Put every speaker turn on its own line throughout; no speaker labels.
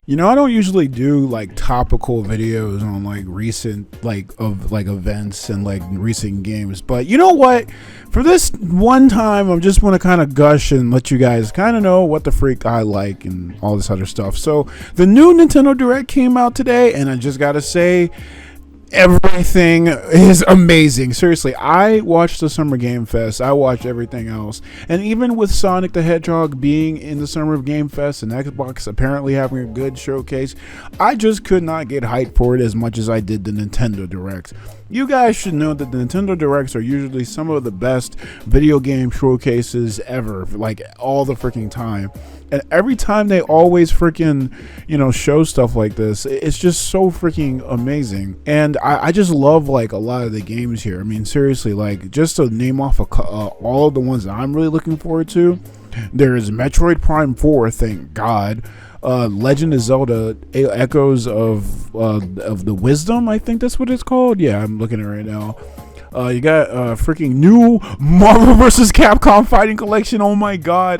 You know, I don't usually do like topical videos on like recent of events and like recent games, but you know what? For this one time, I just want to kind of gush and let you guys kind of know what the freak I like and all this other stuff. So the new Nintendo Direct came out today, and I just gotta say, everything is amazing. Seriously, I watched the Summer Game Fest. I watched everything else. And even with Sonic the Hedgehog being in the Summer Game Fest and Xbox apparently having a good showcase, I just could not get hyped for it as much as I did the Nintendo Direct. You guys should know that the Nintendo Directs are usually some of the best video game showcases ever, like all the freaking time. And every time they always freaking, show stuff like this, it's just so freaking amazing. And I just love like a lot of the games here. I mean, seriously, like just to name off all of the ones that I'm really looking forward to, there is Metroid Prime 4, thank God. Legend of Zelda Echoes of the Wisdom, I think that's what it's called. Yeah, I'm looking at it right now. You got freaking new Marvel vs. Capcom Fighting Collection. Oh my god,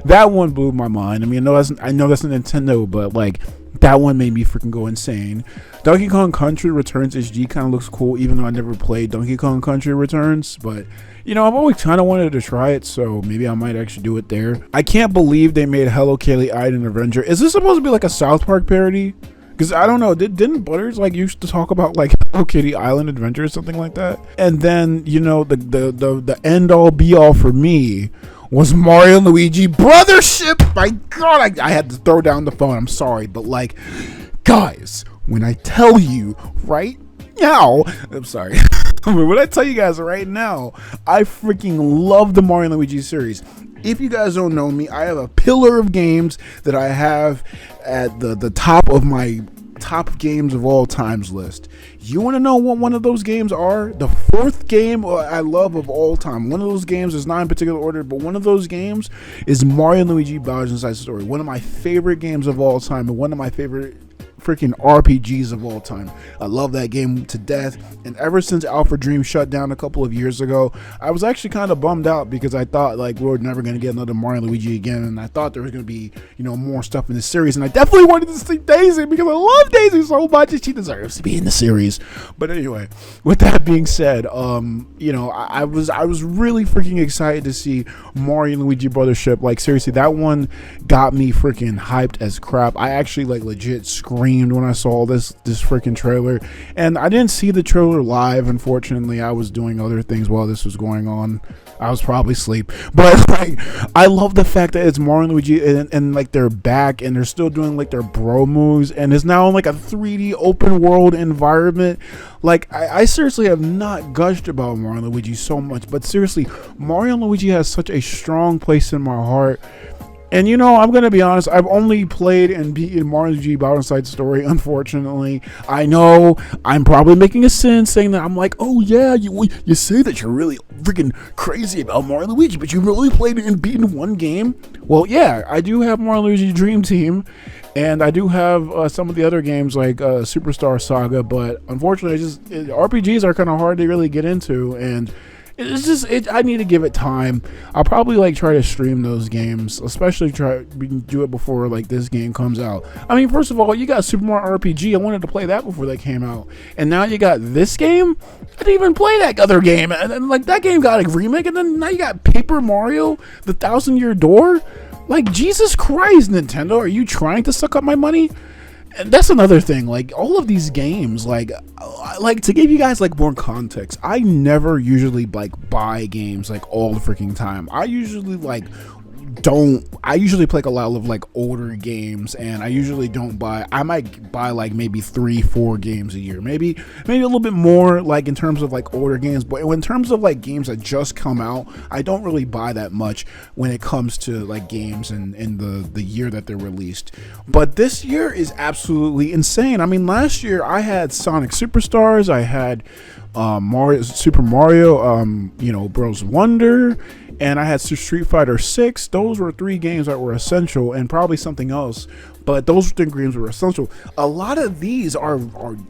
that one blew my mind. I mean, I know that's a Nintendo, but like that one made me freaking go insane. Donkey Kong Country Returns HD kind of looks cool, even though I never played Donkey Kong Country Returns, but I've always kind of wanted to try it, so maybe I might actually do it there. I can't believe they made Hello Kitty Island Avenger. Is this supposed to be like a South Park parody? Because I don't know, didn't Butters like used to talk about like Hello Kitty Island Adventure or something like that? And then the end all be all for me was Mario and Luigi Brothership. My God, I had to throw down the phone. I'm sorry, but like, guys, when I tell you right now, I'm sorry. When I tell you guys right now, I freaking love the Mario and Luigi series. If you guys don't know me, I have a pillar of games that I have at the top of my top games of all times list. You want to know what one of those games are? The fourth game I love of all time. One of those games is not in particular order, but one of those games is Mario and Luigi Bowser's Inside Story. One of my favorite games of all time and one of my favorite freaking RPGs of all time. I love that game to death, and ever since Alpha Dream shut down a couple of years ago, I was actually kind of bummed out because I thought like we were never going to get another Mario and Luigi again, and I thought there was going to be more stuff in the series, and I definitely wanted to see Daisy because I love Daisy so much and she deserves to be in the series. But anyway, with that being said, I was really freaking excited to see Mario and Luigi Brothership. Like seriously, that one got me freaking hyped as crap. I actually like legit screamed when I saw this freaking trailer, and I didn't see the trailer live. Unfortunately, I was doing other things while this was going on. I was probably asleep, but like, I love the fact that it's Mario and Luigi and like they're back and they're still doing like their bro moves, and it's now in like a 3D open world environment. Like I seriously have not gushed about Mario and Luigi so much, but seriously, Mario and Luigi has such a strong place in my heart. And I'm going to be honest, I've only played and beaten Mario G. Bowser's Inside Story, unfortunately. I know I'm probably making a sin saying that. I'm like, oh yeah, you say that you're really freaking crazy about Mario and Luigi, but you've only played and beaten one game? Well, yeah, I do have Mario and Luigi Dream Team, and I do have some of the other games like Superstar Saga, but unfortunately, RPGs are kind of hard to really get into, and I need to give it time. I'll probably like try to stream those games, especially do it before like this game comes out. I mean, first of all, you got Super Mario RPG. I wanted to play that before that came out, and now you got this game. I didn't even play that other game, and then like that game got a remake, and then now you got Paper Mario: The Thousand-Year Door. Like Jesus Christ, Nintendo, are you trying to suck up my money? And that's another thing, like all of these games, like to give you guys like more context, I never usually like buy games like all the freaking time. I usually play like a lot of like older games, and I usually don't buy. I might buy like maybe 3-4 games a year, maybe a little bit more like in terms of like older games, but in terms of like games that just come out, I don't really buy that much when it comes to like games and the year that they're released. But this year is absolutely insane. I mean, last year I had Sonic Superstars, I had Super Mario, Bros. Wonder, and I had Street Fighter 6. Those were 3 games that were essential, and probably something else, but those 3 games were essential. A lot of these are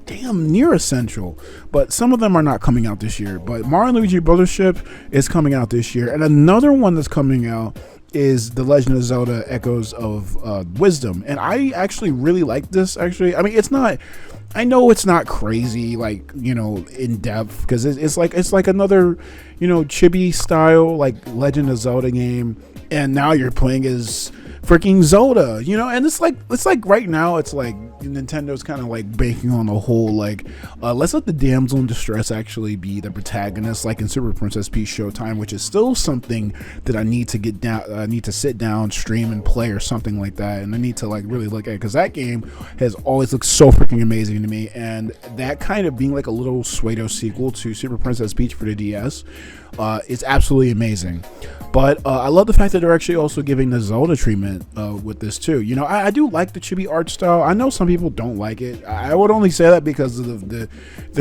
damn near essential, but some of them are not coming out this year. But Mario and Luigi Brothership is coming out this year, and another one that's coming out is The Legend of Zelda Echoes of Wisdom, and I actually really like this. Actually, I mean, it's not. I know it's not crazy, like, you know, in depth, because it's like another, you know, chibi style like Legend of Zelda game, and now you're playing as freaking Zelda, you know, and it's like right now it's like Nintendo's kind of like banking on the whole like let's let the damsel in distress actually be the protagonist, like in Super Princess Peach Showtime, which is still something that I need to get down, I need to sit down, stream and play or something like that, and I need to like really look at it, because that game has always looked so freaking amazing to me, and that kind of being like a little pseudo sequel to Super Princess Peach for the DS, it's absolutely amazing. But I love the fact that they're actually also giving the Zelda treatment with this too. You know, I do like the chibi art style. I know some people don't like it. I would only say that because of the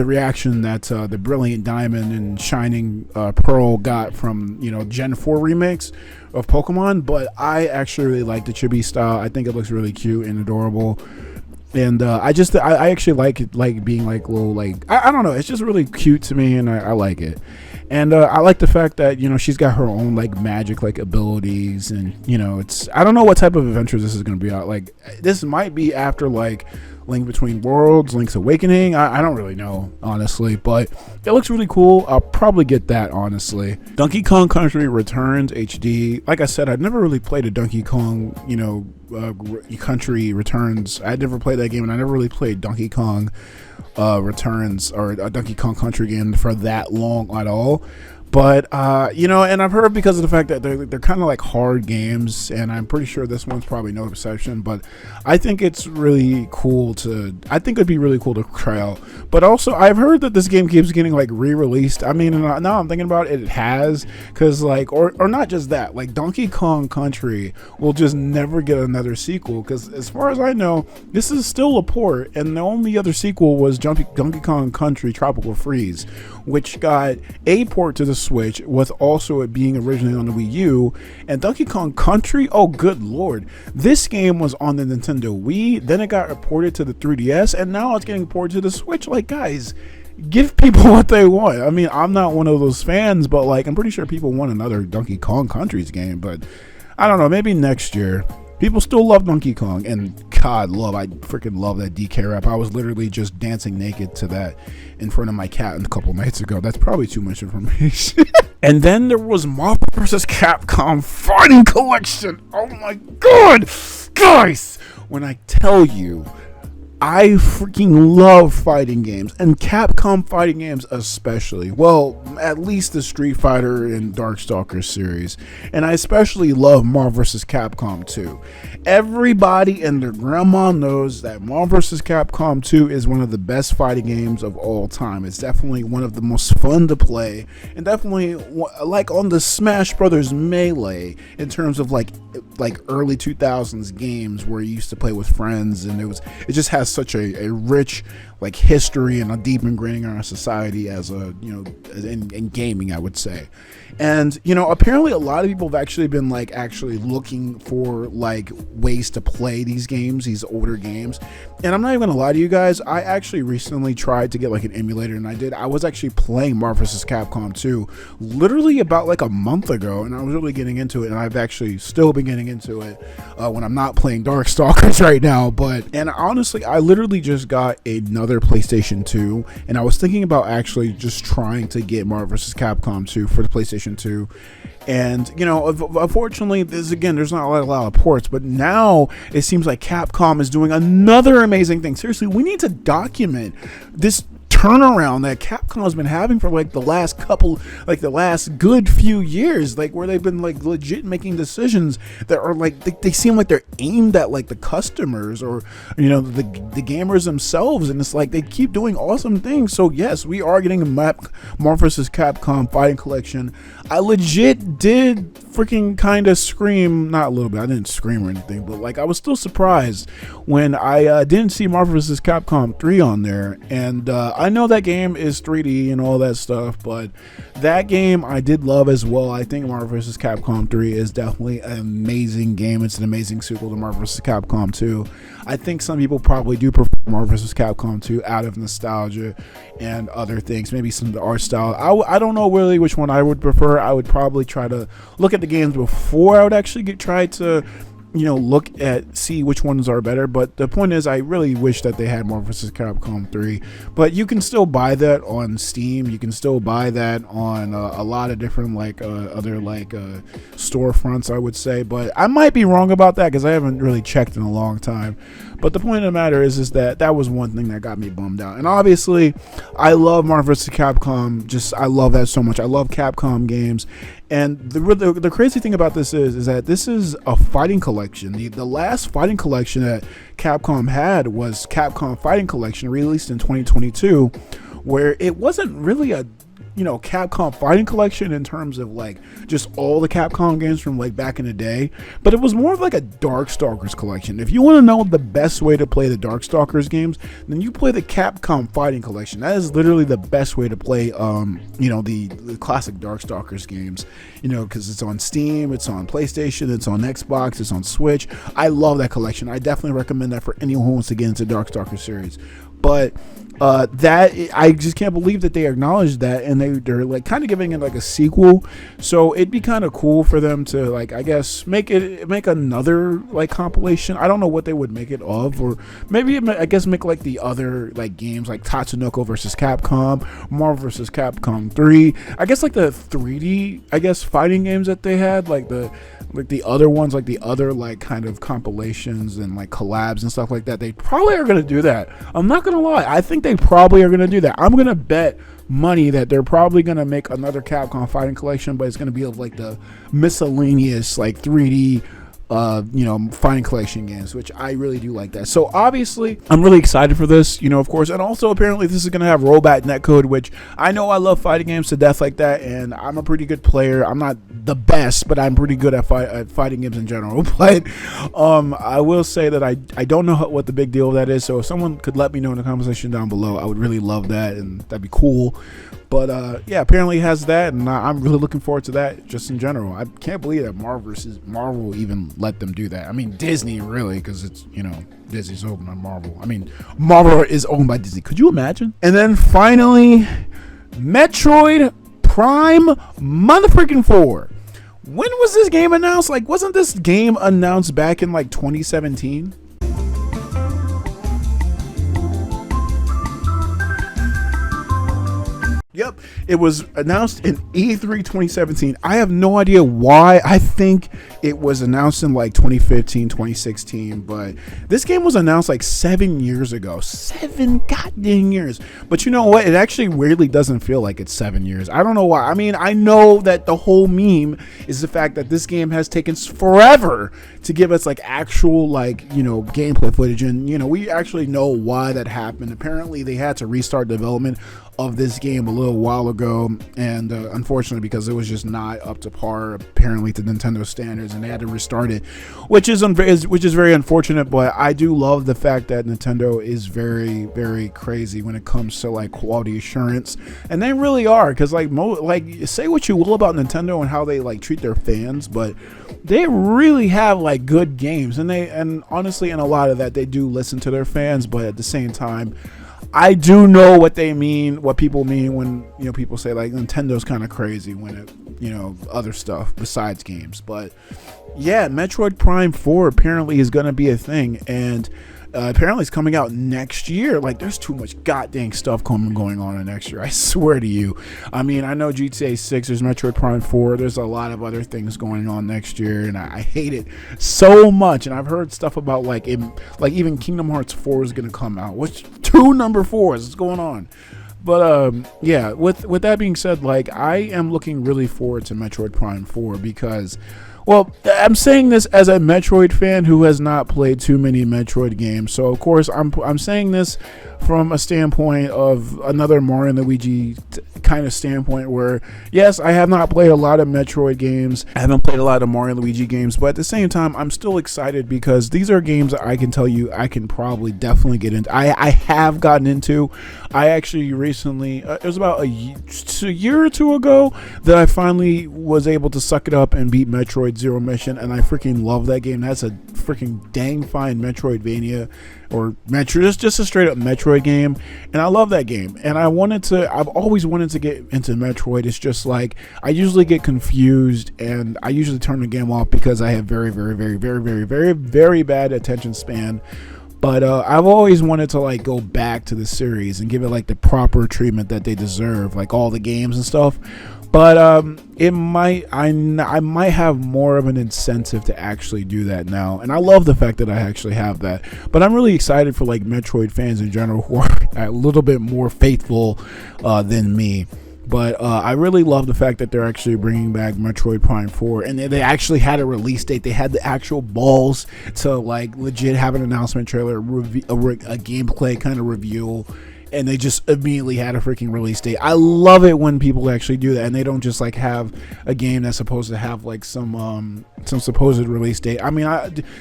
reaction that the Brilliant Diamond and Shining Pearl got from, you know, Gen 4 remakes of Pokemon. But I actually really like the chibi style. I think it looks really cute and adorable. And I actually like it, like being like little, like I don't know, it's just really cute to me, and I like it. And I like the fact that, you know, she's got her own like magic like abilities, and, you know, it's, I don't know what type of adventure this is going to be out. Like, this might be after like Link Between Worlds, Link's Awakening. I don't really know, honestly, but it looks really cool. I'll probably get that, honestly. Donkey Kong Country Returns HD. Like I said, I'd never really played a Donkey Kong, you know, Country Returns. I never played that game, and I never really played Donkey Kong Returns or a Donkey Kong Country game for that long at all. But you know, and I've heard, because of the fact that they're kind of like hard games, and I'm pretty sure this one's probably no exception, but I think it's really cool to, I think it'd be really cool to try out. But also, I've heard that this game keeps getting like re-released. I mean, now I'm thinking about it, it has, because like, or not just that, like Donkey Kong Country will just never get another sequel, because as far as I know, this is still a port, and the only other sequel was Donkey Kong Country Tropical Freeze, which got a port to the Switch, with also it being originally on the Wii U. And Donkey Kong Country, oh good lord, this game was on the Nintendo Wii, then it got ported to the 3DS, and now it's getting ported to the Switch. Like, guys, give people what they want. I mean, I'm not one of those fans, but like, I'm pretty sure people want another Donkey Kong Country's game, but I don't know, maybe next year. People still love Donkey Kong, and I freaking love that DK rap. I was literally just dancing naked to that in front of my cat a couple nights ago. That's probably too much information. And then there was Marvel vs. Capcom Fighting Collection. Oh my god, guys! When I tell you, I freaking love fighting games, and Capcom fighting games especially. Well, at least the Street Fighter and Darkstalkers series, and I especially love Marvel vs. Capcom 2. Everybody and their grandma knows that Marvel vs. Capcom 2 is one of the best fighting games of all time. It's definitely one of the most fun to play, and definitely like on the Smash Brothers Melee in terms of like early 2000s games where you used to play with friends, and it just has such a rich like history and a deep ingraining in our society as a, you know, in gaming, I would say. And, you know, apparently a lot of people have actually been like actually looking for like ways to play these games, these older games. And I'm not even gonna lie to you guys, I actually recently tried to get like an emulator, and I was actually playing Marvel vs. Capcom 2 literally about like a month ago, and I was really getting into it, and I've actually still been getting into it when I'm not playing Darkstalkers right now. And honestly, I literally just got another PlayStation 2, and I was thinking about actually just trying to get Marvel vs. Capcom 2 for the PlayStation 2. And, you know, unfortunately, there's not a lot of ports, but now it seems like Capcom is doing another amazing thing. Seriously, we need to document this turnaround that Capcom has been having for like the last good few years, like where they've been like legit making decisions that are like they seem like they're aimed at like the customers, or, you know, the gamers themselves, and it's like they keep doing awesome things. So yes, we are getting a Marvel vs. Capcom Fighting Collection. I legit did freaking kind of scream, not a little bit, I didn't scream or anything, but like I was still surprised when I didn't see Marvel vs. Capcom 3 on there. And I know that game is 3D and all that stuff, but that game I did love as well. I think Marvel vs. Capcom 3 is definitely an amazing game. It's an amazing sequel to Marvel vs. Capcom 2. I think some people probably do prefer Marvel vs. Capcom 2 out of nostalgia and other things, maybe some of the art style. I don't know really which one I would prefer. I would probably try to look at the games before I would actually try to look at see which ones are better. But the point is, I really wish that they had Marvel vs. Capcom 3. But you can still buy that on Steam. You can still buy that on a lot of different other storefronts, I would say. But I might be wrong about that because I haven't really checked in a long time. But the point of the matter is that was one thing that got me bummed out. And obviously, I love Marvel vs. Capcom. I love that so much. I love Capcom games. And the crazy thing about this is that this is a fighting collection. The last fighting collection that Capcom had was Capcom Fighting Collection, released in 2022, where it wasn't really a Capcom Fighting Collection in terms of just all the Capcom games from back in the day, but it was more of a Darkstalkers collection. If you want to know the best way to play the Darkstalkers games, then you play the Capcom Fighting Collection. That is literally the best way to play the classic Darkstalkers games, because it's on Steam, it's on PlayStation, it's on Xbox, it's on Switch. I love that collection. I definitely recommend that for anyone who wants to get into Darkstalkers series. But that I just can't believe that they acknowledged that, and they're kind of giving it a sequel. So it'd be kind of cool for them to I guess make another compilation. I don't know what they would make it of, or maybe I guess make the other games like Tatsunoko versus Capcom, Marvel versus Capcom 3. I guess the 3D fighting games that they had, the other ones, the other kind of compilations and collabs and stuff like that. They probably are going to do that. I'm not going to lie. I think they probably are going to do that. I'm going to bet money that they're probably going to make another Capcom Fighting Collection, but it's going to be of the miscellaneous 3D fighting collection games, which I really do like that. So obviously I'm really excited for this, of course. And also apparently this is going to have rollback netcode, which I know I love fighting games to death like that, and I'm a pretty good player. I'm not the best, but I'm pretty good at fighting games in general. But I will say that I don't know what the big deal of that is. So if someone could let me know in the comment section down below, I would really love that, and that'd be cool. But yeah, apparently it has that, and I'm really looking forward to that just in general. I can't believe that Marvel even let them do that. I mean, Disney, really, because it's, Disney's owned by Marvel. I mean, Marvel is owned by Disney. Could you imagine? And then finally, Metroid Prime Motherfreaking 4. When was this game announced? Wasn't this game announced back in 2017? Yep, it was announced in E3 2017. I have no idea why. I think it was announced in 2015, 2016, but this game was announced 7 years ago. 7 goddamn years. But you know what? It actually weirdly doesn't feel like it's 7 years. I don't know why. I mean, I know that the whole meme is the fact that this game has taken forever to give us actual gameplay footage, and we actually know why that happened. Apparently they had to restart development of this game a little while ago, and unfortunately, because it was just not up to par apparently to Nintendo standards, and they had to restart it, which is very unfortunate. But I do love the fact that Nintendo is very, very crazy when it comes to quality assurance, and they really are. Because say what you will about Nintendo and how they treat their fans, but they really have good games, and honestly, in a lot of that, they do listen to their fans. But at the same time, I do know what they mean, what people mean when people say Nintendo's kind of crazy when it other stuff besides games. But yeah, Metroid Prime 4 apparently is going to be a thing, and apparently it's coming out next year. There's too much goddamn stuff going on in next year, I swear to you. I mean, I know GTA 6, there's Metroid Prime 4, there's a lot of other things going on next year, and I hate it so much. And I've heard stuff about even Kingdom Hearts 4 is going to come out, which 2 number 4s is going on. But yeah, with that being said, I am looking really forward to Metroid Prime 4 because, well, I'm saying this as a Metroid fan who has not played too many Metroid games. So of course I'm saying this from a standpoint of another Mario and Luigi kind of standpoint, where yes, I have not played a lot of Metroid games, I haven't played a lot of Mario and Luigi games, but at the same time I'm still excited because these are games that I can tell you I can probably definitely get into. I have gotten into. I actually recently, it was about a year or two ago, that I finally was able to suck it up and beat Metroid Metroid Zero Mission, and I freaking love that game. That's a freaking dang fine Metroidvania, or just a straight up Metroid game, and I love that game. And I've always wanted to get into Metroid. It's just like I usually get confused, and I usually turn the game off because I have very, very, very, very, very, very, very bad attention span. But I've always wanted to like go back to the series and give it like the proper treatment that they deserve, like all the games and stuff. But I might have more of an incentive to actually do that now, and I love the fact that I actually have that. But I'm really excited for like Metroid fans in general who are a little bit more faithful than me. But I really love the fact that they're actually bringing back Metroid Prime 4, and they actually had a release date. They had the actual balls to like legit have an announcement trailer, a gameplay kind of reveal, and they just immediately had a freaking release date. I love it when people actually do that, and they don't just like have a game that's supposed to have like some supposed release date. I mean,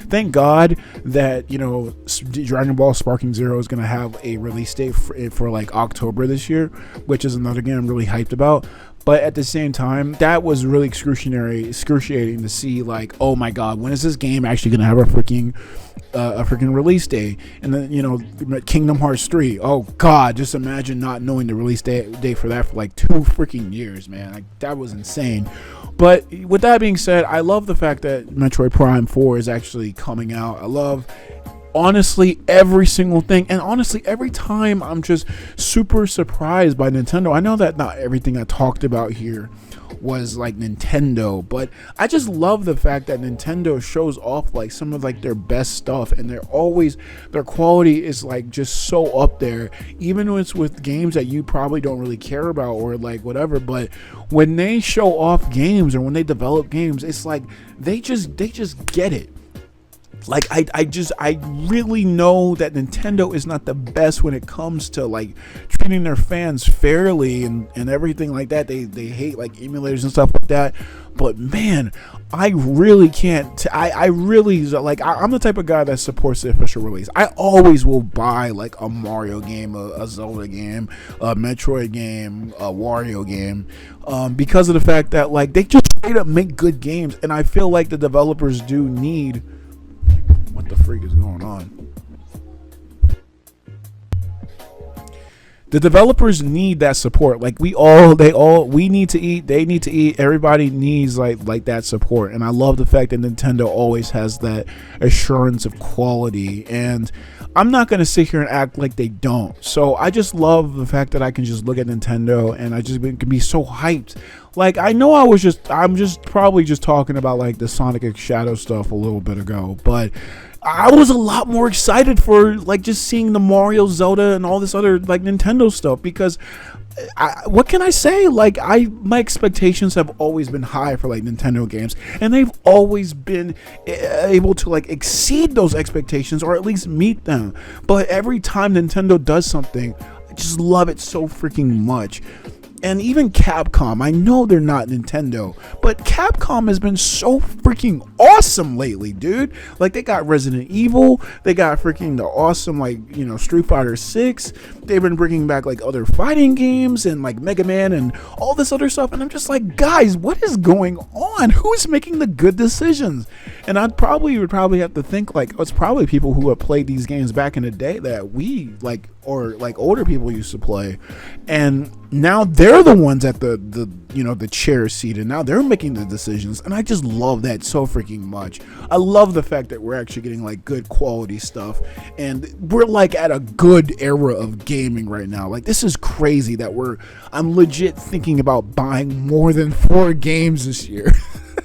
thank God that, you know, Dragon Ball Sparking Zero is gonna have a release date for like October this year, which is another game I'm really hyped about. But at the same time, that was really excruciating to see, like, oh my God, when is this game actually gonna have a freaking release day? And then, you know, Kingdom Hearts 3, oh God, just imagine not knowing the release day for that for like 2 freaking years, man. Like, that was insane. But with that being said, I love the fact that Metroid Prime 4 is actually coming out. I love, honestly, every single thing, and honestly every time I'm just super surprised by Nintendo. I know that not everything I talked about here was like Nintendo, but I just love the fact that Nintendo shows off like some of like their best stuff, and their quality is like just so up there, even when it's with games that you probably don't really care about or like whatever. But when they show off games or when they develop games, it's like they just get it. Like I really know that Nintendo is not the best when it comes to like treating their fans fairly and everything like that. They hate like emulators and stuff like that. But man, I really can't. I really like. I'm the type of guy that supports the official release. I always will buy like a Mario game, a Zelda game, a Metroid game, a Wario game, because of the fact that like they just straight up make good games, and I feel like the developers do need. What the freak is going on? The developers need that support. Like we need to eat. They need to eat. Everybody needs like that support. And I love the fact that Nintendo always has that assurance of quality. And I'm not going to sit here and act like they don't. So I just love the fact that I can just look at Nintendo and I just can be so hyped. Like, I know I'm just probably just talking about like the Sonic X Shadow stuff a little bit ago, but I was a lot more excited for like just seeing the Mario, Zelda, and all this other like Nintendo stuff, because what can I say? Like, my expectations have always been high for like Nintendo games, and they've always been able to like exceed those expectations or at least meet them. But every time Nintendo does something, I just love it so freaking much. And even Capcom, I know they're not Nintendo, but Capcom has been so freaking awesome lately, dude. Like, they got Resident Evil, they got freaking the awesome, like, you know, Street Fighter 6. They've been bringing back like other fighting games and like Mega Man and all this other stuff. And I'm just like, guys, what is going on? Who's making the good decisions? And would probably have to think like, it's probably people who have played these games back in the day that we like, or like older people used to play, and now they're the ones at the you know, the chair seat, and now they're making the decisions. And I just love that so freaking much. I love the fact that we're actually getting like good quality stuff, and we're like at a good era of gaming right now. Like, this is crazy that I'm legit thinking about buying more than 4 games this year.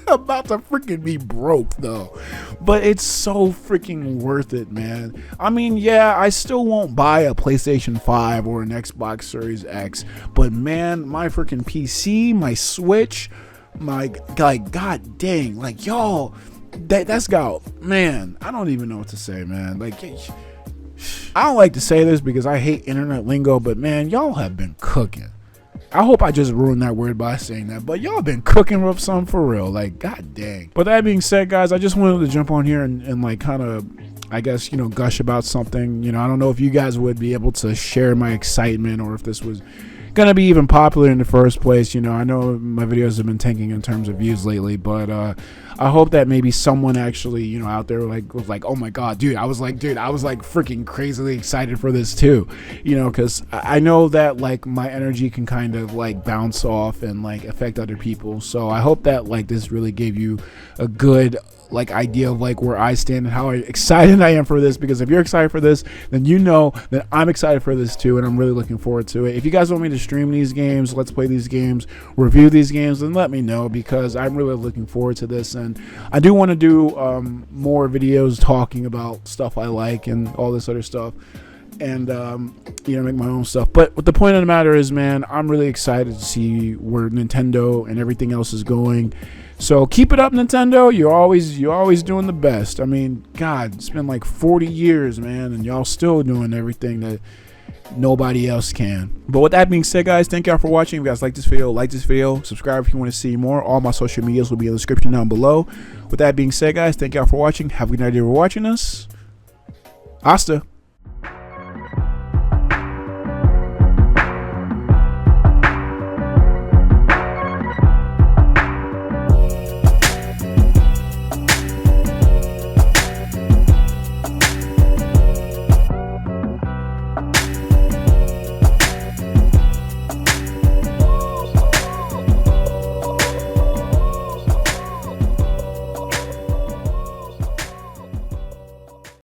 About to freaking be broke though, but it's so freaking worth it, man. I mean, yeah, I still won't buy a PlayStation 5 or an Xbox Series X, but man, my freaking PC, my Switch, my like, god dang, like, y'all, that's got, man, I don't even know what to say, man. Like, I don't like to say this because I hate internet lingo, but man, y'all have been cooking. I hope I just ruined that word by saying that, but y'all been cooking up something for real. Like, god dang. But that being said, guys, I just wanted to jump on here and like kind of, I guess, you know, gush about something. You know, I don't know if you guys would be able to share my excitement, or if this was gonna be even popular in the first place. You know, I know my videos have been tanking in terms of views lately, but I hope that maybe someone actually, you know, out there like was like, oh my god, dude, I was like freaking crazily excited for this too, you know, because I know that like my energy can kind of like bounce off and like affect other people. So I hope that like this really gave you a good like idea of like where I stand and how excited I am for this, because if you're excited for this, then you know that I'm excited for this too, and I'm really looking forward to it. If you guys want me to stream these games, let's play these games, review these games, then let me know, because I'm really looking forward to this. And I do want to do more videos talking about stuff I like and all this other stuff, and you know, make my own stuff. But what the point of the matter is, man, I'm really excited to see where Nintendo and everything else is going. So keep it up, Nintendo. You're always doing the best. I mean, God, it's been like 40 years, man, and y'all still doing everything that nobody else can. But with that being said, guys, thank y'all for watching. If you guys like this video, subscribe if you want to see more. All my social medias will be in the description down below. With that being said, guys, thank y'all for watching. Have a good night if you're watching us. Hasta.